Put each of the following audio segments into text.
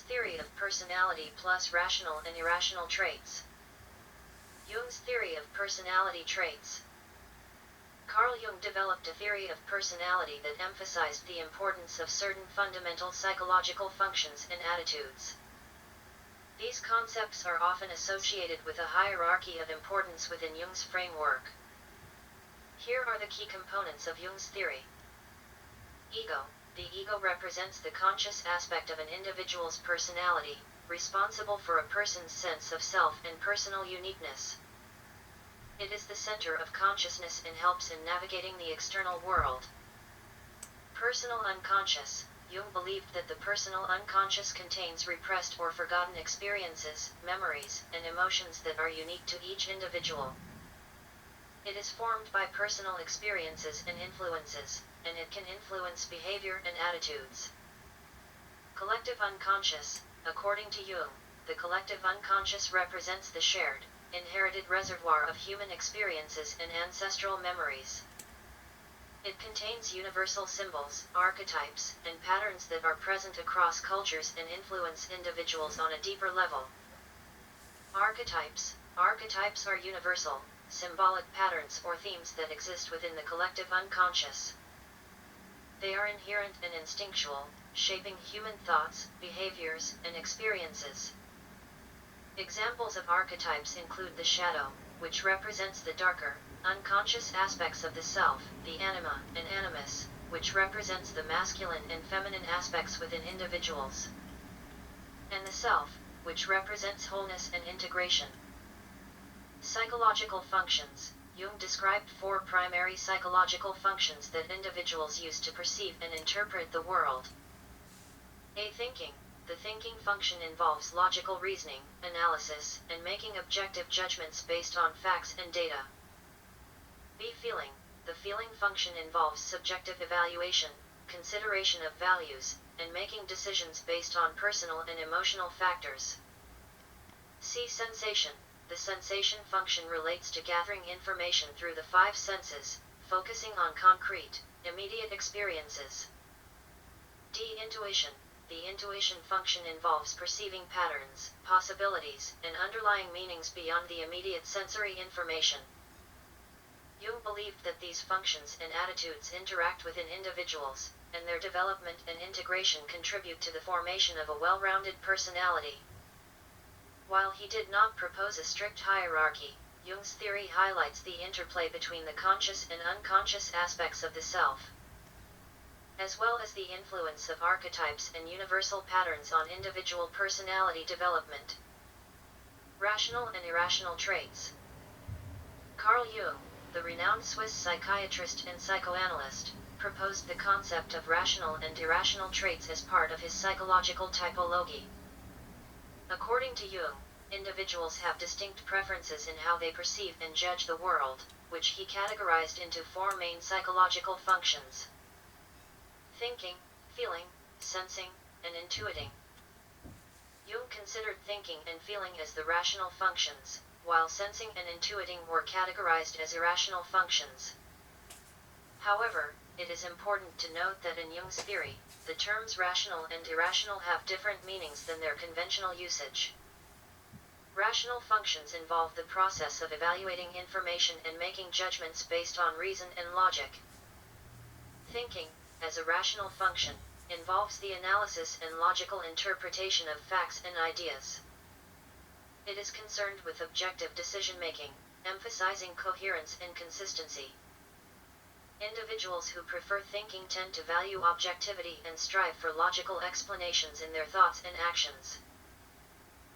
Jung's theory of personality plus rational and irrational traits. Jung's theory of personality traits. Carl Jung developed a theory of personality that emphasized the importance of certain fundamental psychological functions and attitudes. These concepts are often associated with a hierarchy of importance within Jung's framework. Here are the key components of Jung's theory. Ego. The ego represents the conscious aspect of an individual's personality, responsible for a person's sense of self and personal uniqueness. It is the center of consciousness and helps in navigating the external world. Personal unconscious. Jung believed that the personal unconscious contains repressed or forgotten experiences, memories, and emotions that are unique to each individual. It is formed by personal experiences and influences, and it can influence behavior and attitudes. Collective unconscious. According to Jung, the collective unconscious represents the shared, inherited reservoir of human experiences and ancestral memories. It contains universal symbols, archetypes, and patterns that are present across cultures and influence individuals on a deeper level. Archetypes. Archetypes are universal, symbolic patterns or themes that exist within the collective unconscious. They are inherent and instinctual, shaping human thoughts, behaviors, and experiences. Examples of archetypes include the shadow, which represents the darker, unconscious aspects of the self, the anima and animus, which represents the masculine and feminine aspects within individuals, and the self, which represents wholeness and integration. Psychological functions. Jung described 4 primary psychological functions that individuals use to perceive and interpret the world. A. Thinking. The thinking function involves logical reasoning, analysis, and making objective judgments based on facts and data. B. Feeling. The feeling function involves subjective evaluation, consideration of values, and making decisions based on personal and emotional factors. C. Sensation. The sensation function relates to gathering information through the 5 senses, focusing on concrete, immediate experiences. D. Intuition. The intuition function involves perceiving patterns, possibilities, and underlying meanings beyond the immediate sensory information. Jung believed that these functions and attitudes interact within individuals, and their development and integration contribute to the formation of a well-rounded personality. While he did not propose a strict hierarchy, Jung's theory highlights the interplay between the conscious and unconscious aspects of the self, as well as the influence of archetypes and universal patterns on individual personality development. Rational and irrational traits. Carl Jung, the renowned Swiss psychiatrist and psychoanalyst, proposed the concept of rational and irrational traits as part of his psychological typology. According to Jung, individuals have distinct preferences in how they perceive and judge the world, which he categorized into 4 main psychological functions: thinking, feeling, sensing, and intuiting. Jung considered thinking and feeling as the rational functions, while sensing and intuiting were categorized as irrational functions. However, it is important to note that in Jung's theory, the terms rational and irrational have different meanings than their conventional usage. Rational functions involve the process of evaluating information and making judgments based on reason and logic. Thinking, as a rational function, involves the analysis and logical interpretation of facts and ideas. It is concerned with objective decision-making, emphasizing coherence and consistency. Individuals who prefer thinking tend to value objectivity and strive for logical explanations in their thoughts and actions.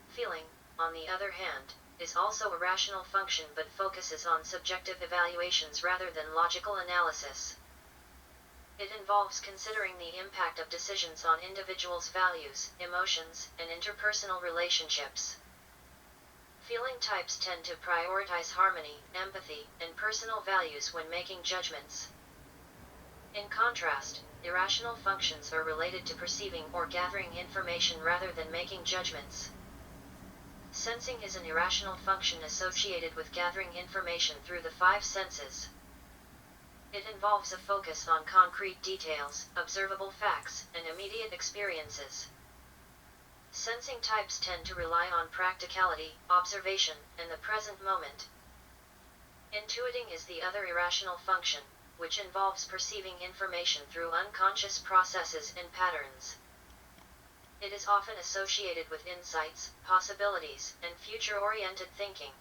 Feeling, on the other hand, is also a rational function but focuses on subjective evaluations rather than logical analysis. It involves considering the impact of decisions on individuals' values, emotions, and interpersonal relationships. Feeling types tend to prioritize harmony, empathy, and personal values when making judgments. In contrast, irrational functions are related to perceiving or gathering information rather than making judgments. Sensing is an irrational function associated with gathering information through the 5 senses. It involves a focus on concrete details, observable facts, and immediate experiences. Sensing types tend to rely on practicality, observation, and the present moment. Intuiting is the other irrational function, which involves perceiving information through unconscious processes and patterns. It is often associated with insights, possibilities, and future-oriented thinking.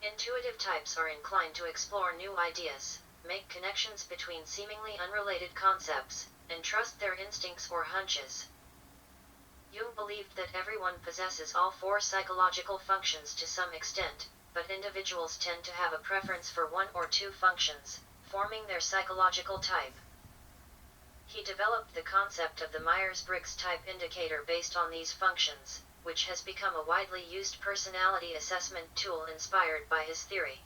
Intuitive types are inclined to explore new ideas, make connections between seemingly unrelated concepts, and trust their instincts or hunches. Jung believed that everyone possesses all four psychological functions to some extent, but individuals tend to have a preference for one or two functions, forming their psychological type. He developed the concept of the Myers-Briggs type indicator based on these functions, which has become a widely used personality assessment tool inspired by his theory.